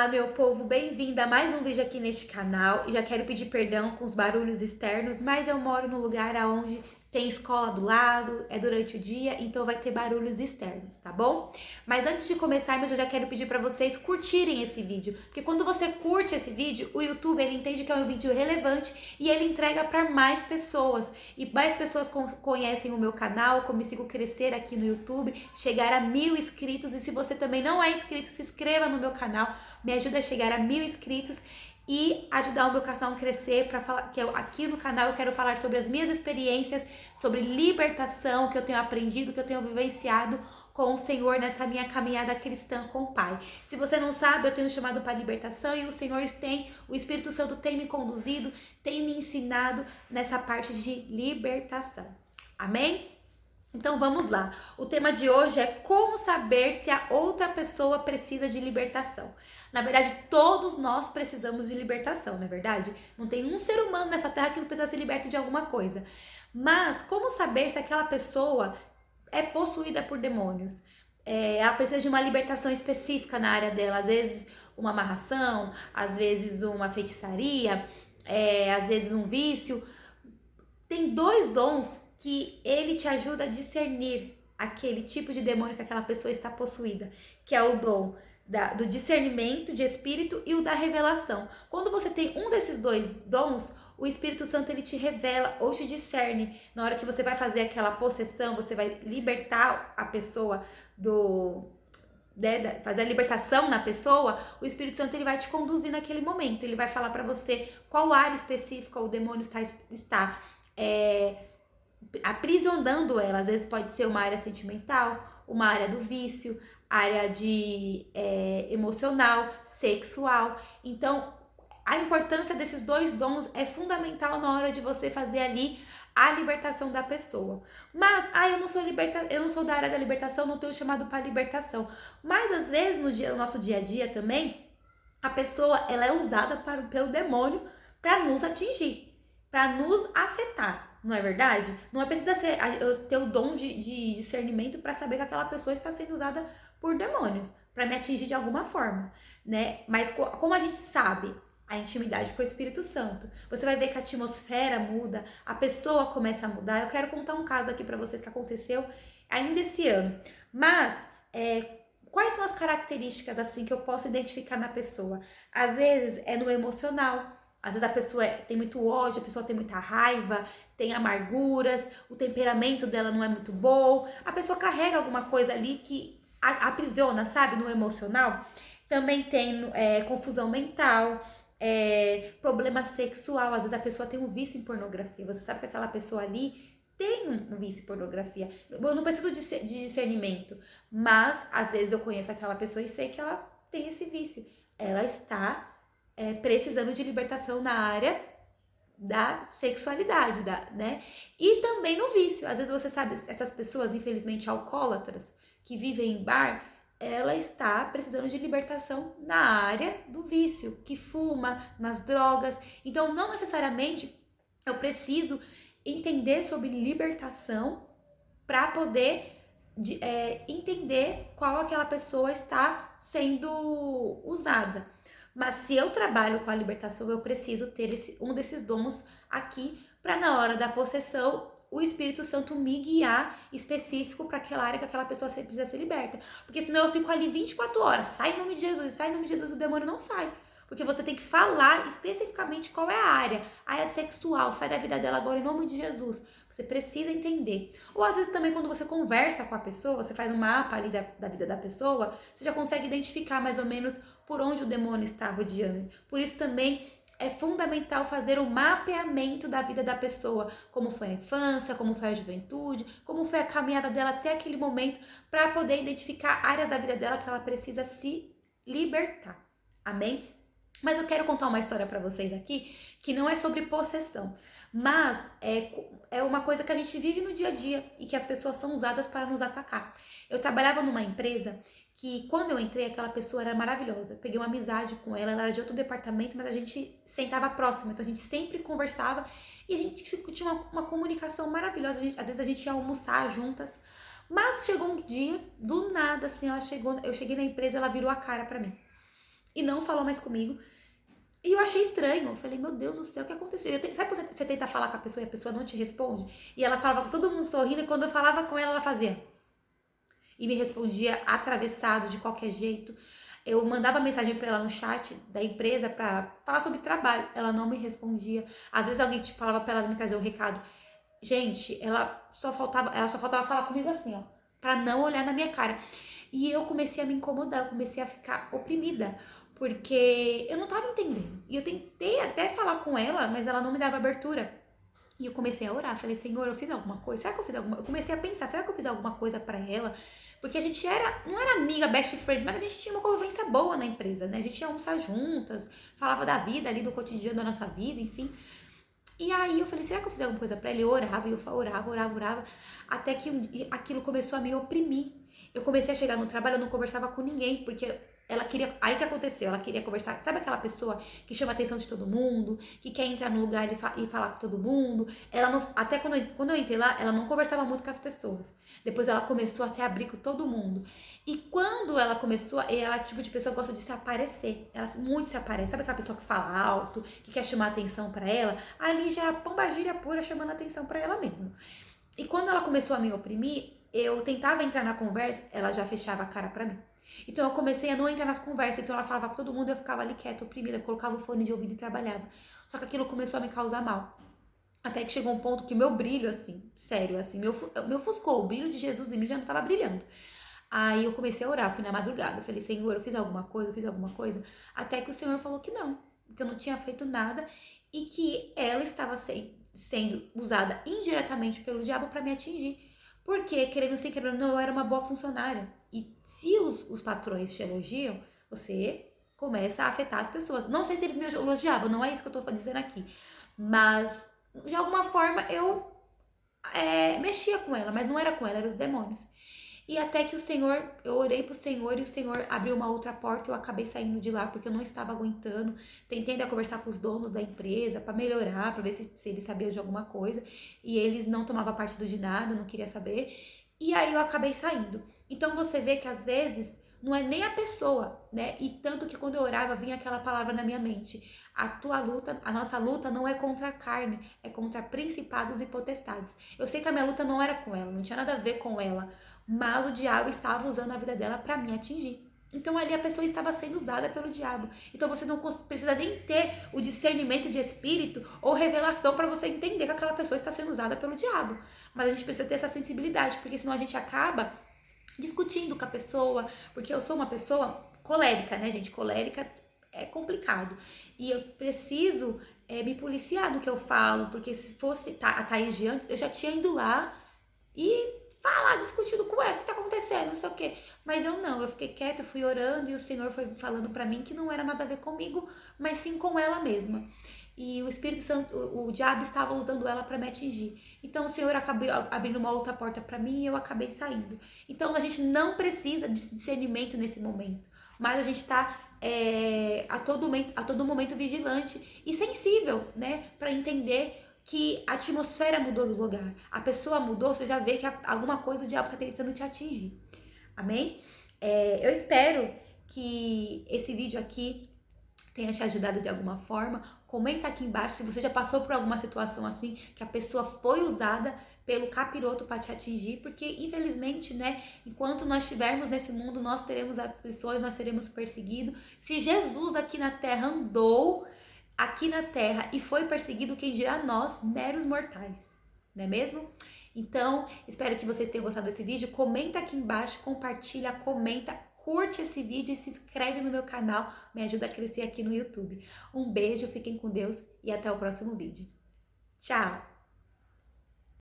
Olá, meu povo, bem-vindo a mais um vídeo aqui neste canal. E já quero pedir perdão com os barulhos externos, mas eu moro num lugar onde tem escola do lado, é durante o dia, então vai ter barulhos externos, tá bom? Mas antes de começarmos, eu já quero pedir para vocês curtirem esse vídeo, porque quando você curte esse vídeo, o YouTube ele entende que é um vídeo relevante e ele entrega para mais pessoas. E mais pessoas conhecem o meu canal, eu consigo crescer aqui no YouTube, chegar a 1000 inscritos. E se você também não é inscrito, se inscreva no meu canal, me ajuda a chegar a 1000 inscritos e ajudar o meu canal a crescer, para falar que aqui no canal eu quero falar sobre as minhas experiências, sobre libertação que eu tenho aprendido, que eu tenho vivenciado com o Senhor nessa minha caminhada cristã com o Pai. Se você não sabe, eu tenho chamado para libertação e o Espírito Santo tem me conduzido, tem me ensinado nessa parte de libertação. Amém? Então vamos lá. O tema de hoje é como saber se a outra pessoa precisa de libertação. Na verdade, todos nós precisamos de libertação, não é verdade? Não tem um ser humano nessa terra que não precisa ser liberto de alguma coisa. Mas como saber se aquela pessoa é possuída por demônios? Ela precisa de uma libertação específica na área dela. Às vezes uma amarração, às vezes uma feitiçaria, às vezes um vício. Tem dois dons que ele te ajuda a discernir aquele tipo de demônio que aquela pessoa está possuída, que é o dom do discernimento de espírito e o da revelação. Quando você tem um desses dois dons, o Espírito Santo ele te revela ou te discerne. Na hora que você vai fazer aquela possessão, você vai libertar a pessoa fazer a libertação na pessoa, o Espírito Santo ele vai te conduzir naquele momento. Ele vai falar para você qual área específica o demônio está aprisionando ela. Às vezes pode ser uma área sentimental, uma área do vício, área de emocional, sexual. Então, a importância desses dois dons é fundamental na hora de você fazer ali a libertação da pessoa. Mas, eu não sou da área da libertação, não tenho chamado para libertação. Mas às vezes no nosso dia a dia também, a pessoa ela é usada pelo demônio para nos atingir, para nos afetar. Não é verdade? Não precisa eu ter o dom de discernimento para saber que aquela pessoa está sendo usada por demônios, para me atingir de alguma forma, né? Mas como a gente sabe a intimidade com o Espírito Santo, você vai ver que a atmosfera muda, a pessoa começa a mudar. Eu quero contar um caso aqui para vocês que aconteceu ainda esse ano. Mas, quais são as características assim que eu posso identificar na pessoa? Às vezes é no emocional. Às vezes a pessoa tem muito ódio, a pessoa tem muita raiva, tem amarguras, o temperamento dela não é muito bom. A pessoa carrega alguma coisa ali que aprisiona, sabe, no emocional. Também tem confusão mental, problema sexual. Às vezes a pessoa tem um vício em pornografia. Você sabe que aquela pessoa ali tem um vício em pornografia. Eu não preciso de discernimento, mas às vezes eu conheço aquela pessoa e sei que ela tem esse vício. Ela está precisando de libertação na área da sexualidade, né? E também no vício. Às vezes você sabe, essas pessoas, infelizmente, alcoólatras, que vivem em bar, ela está precisando de libertação na área do vício, que fuma, nas drogas. Então, não necessariamente eu preciso entender sobre libertação para poder entender qual aquela pessoa está sendo usada. Mas se eu trabalho com a libertação, eu preciso ter um desses dons aqui para na hora da possessão o Espírito Santo me guiar específico para aquela área que aquela pessoa precisa ser liberta. Porque senão eu fico ali 24 horas, sai em nome de Jesus, sai em nome de Jesus, o demônio não sai. Porque você tem que falar especificamente qual é a área sexual, sai da vida dela agora em nome de Jesus. Você precisa entender. Ou às vezes também quando você conversa com a pessoa, você faz um mapa ali da vida da pessoa, você já consegue identificar mais ou menos por onde o demônio está rodeando. Por isso também é fundamental fazer um mapeamento da vida da pessoa, como foi a infância, como foi a juventude, como foi a caminhada dela até aquele momento, para poder identificar áreas da vida dela que ela precisa se libertar. Amém? Mas eu quero contar uma história para vocês aqui que não é sobre possessão, mas é uma coisa que a gente vive no dia a dia e que as pessoas são usadas para nos atacar. Eu trabalhava numa empresa que quando eu entrei, aquela pessoa era maravilhosa. Eu peguei uma amizade com ela, ela era de outro departamento, mas a gente sentava próximo, então a gente sempre conversava e a gente tinha uma comunicação maravilhosa. Às vezes a gente ia almoçar juntas, mas chegou um dia, do nada, assim, eu cheguei na empresa, ela virou a cara para mim. e não falou mais comigo. E eu achei estranho. Eu falei, meu Deus do céu, o que aconteceu? Sabe quando você tenta falar com a pessoa e a pessoa não te responde? E ela falava com todo mundo sorrindo, e quando eu falava com ela fazia. E me respondia atravessado, de qualquer jeito. Eu mandava mensagem pra ela no chat da empresa pra falar sobre trabalho. Ela não me respondia. Às vezes alguém falava pra ela me trazer um recado. Gente, ela só faltava falar comigo assim, ó. Pra não olhar na minha cara. E eu comecei a me incomodar, eu comecei a ficar oprimida. Porque eu não tava entendendo. E eu tentei até falar com ela, mas ela não me dava abertura. E eu comecei a orar, falei, Senhor, eu fiz alguma coisa? Será que eu fiz alguma coisa? Eu comecei a pensar, será que eu fiz alguma coisa pra ela? Porque a gente não era amiga, best friend, mas a gente tinha uma convivência boa na empresa, né? A gente ia almoçar juntas, falava da vida ali, do cotidiano da nossa vida, enfim. E aí eu falei, será que eu fiz alguma coisa pra ele? Eu orava, e eu orava, até que aquilo começou a me oprimir. Eu comecei a chegar no trabalho, eu não conversava com ninguém, porque ela queria. Aí que aconteceu? Ela queria conversar. Sabe aquela pessoa que chama a atenção de todo mundo, que quer entrar no lugar e falar com todo mundo? Ela não. Até quando eu entrei lá, ela não conversava muito com as pessoas. Depois ela começou a se abrir com todo mundo. E quando ela começou, ela é o tipo de pessoa que gosta de se aparecer. Ela muito se aparece. Sabe aquela pessoa que fala alto, que quer chamar atenção pra ela? Ali já é a pombagira pura chamando atenção pra ela mesma. E quando ela começou a me oprimir, eu tentava entrar na conversa, ela já fechava a cara pra mim. Então eu comecei a não entrar nas conversas, então ela falava com todo mundo, eu ficava ali quieta, oprimida, colocava o fone de ouvido e trabalhava. Só que aquilo começou a me causar mal. Até que chegou um ponto que meu brilho, assim, sério, assim, me ofuscou, o brilho de Jesus em mim já não tava brilhando. Aí eu comecei a orar, fui na madrugada, eu falei, Senhor, eu fiz alguma coisa, até que o Senhor falou que não, que eu não tinha feito nada e que ela estava sendo usada indiretamente pelo diabo para me atingir. Porque, querendo sem querendo, não, eu era uma boa funcionária. E se os patrões te elogiam, você começa a afetar as pessoas. Não sei se eles me elogiavam, não é isso que eu tô dizendo aqui. Mas, de alguma forma, eu mexia com ela, mas não era com ela, eram os demônios. E até que eu orei pro Senhor e o Senhor abriu uma outra porta e eu acabei saindo de lá porque eu não estava aguentando. Tentei ainda conversar com os donos da empresa para melhorar, para ver se eles sabiam de alguma coisa. E eles não tomavam partido de nada, não queria saber. E aí eu acabei saindo. Então você vê que às vezes não é nem a pessoa, né? E tanto que quando eu orava vinha aquela palavra na minha mente. A nossa luta não é contra a carne, é contra principados e potestades. Eu sei que a minha luta não era com ela, não tinha nada a ver com ela, mas o diabo estava usando a vida dela para me atingir. Então ali a pessoa estava sendo usada pelo diabo. Então você não precisa nem ter o discernimento de espírito ou revelação para você entender que aquela pessoa está sendo usada pelo diabo. Mas a gente precisa ter essa sensibilidade, porque senão a gente acaba discutindo com a pessoa, porque eu sou uma pessoa colérica, né, gente? Colérica é complicado. E eu preciso me policiar no que eu falo, porque se fosse a Thaís de antes, eu já tinha ido lá e falar, discutindo com ela, o que tá acontecendo, não sei o quê. Mas eu não, eu fiquei quieta, eu fui orando e o Senhor foi falando pra mim que não era nada a ver comigo, mas sim com ela mesma. E o Espírito Santo, o diabo estava usando ela para me atingir. Então o Senhor acabou abrindo uma outra porta para mim e eu acabei saindo. Então a gente não precisa de discernimento nesse momento, mas a gente está a todo momento vigilante e sensível, né, para entender que a atmosfera mudou do lugar, a pessoa mudou, você já vê que alguma coisa o diabo está tentando te atingir. Amém? Eu espero que esse vídeo aqui tenha te ajudado de alguma forma. Comenta aqui embaixo se você já passou por alguma situação assim, que a pessoa foi usada pelo capiroto para te atingir, porque infelizmente, né, enquanto nós estivermos nesse mundo, nós teremos aflições, nós seremos perseguidos. Se Jesus aqui na terra andou aqui na terra e foi perseguido, quem dirá nós, meros mortais, não é mesmo? Então, espero que vocês tenham gostado desse vídeo. Comenta aqui embaixo, compartilha, comenta, curte esse vídeo e se inscreve no meu canal, me ajuda a crescer aqui no YouTube. Um beijo, fiquem com Deus e até o próximo vídeo. Tchau!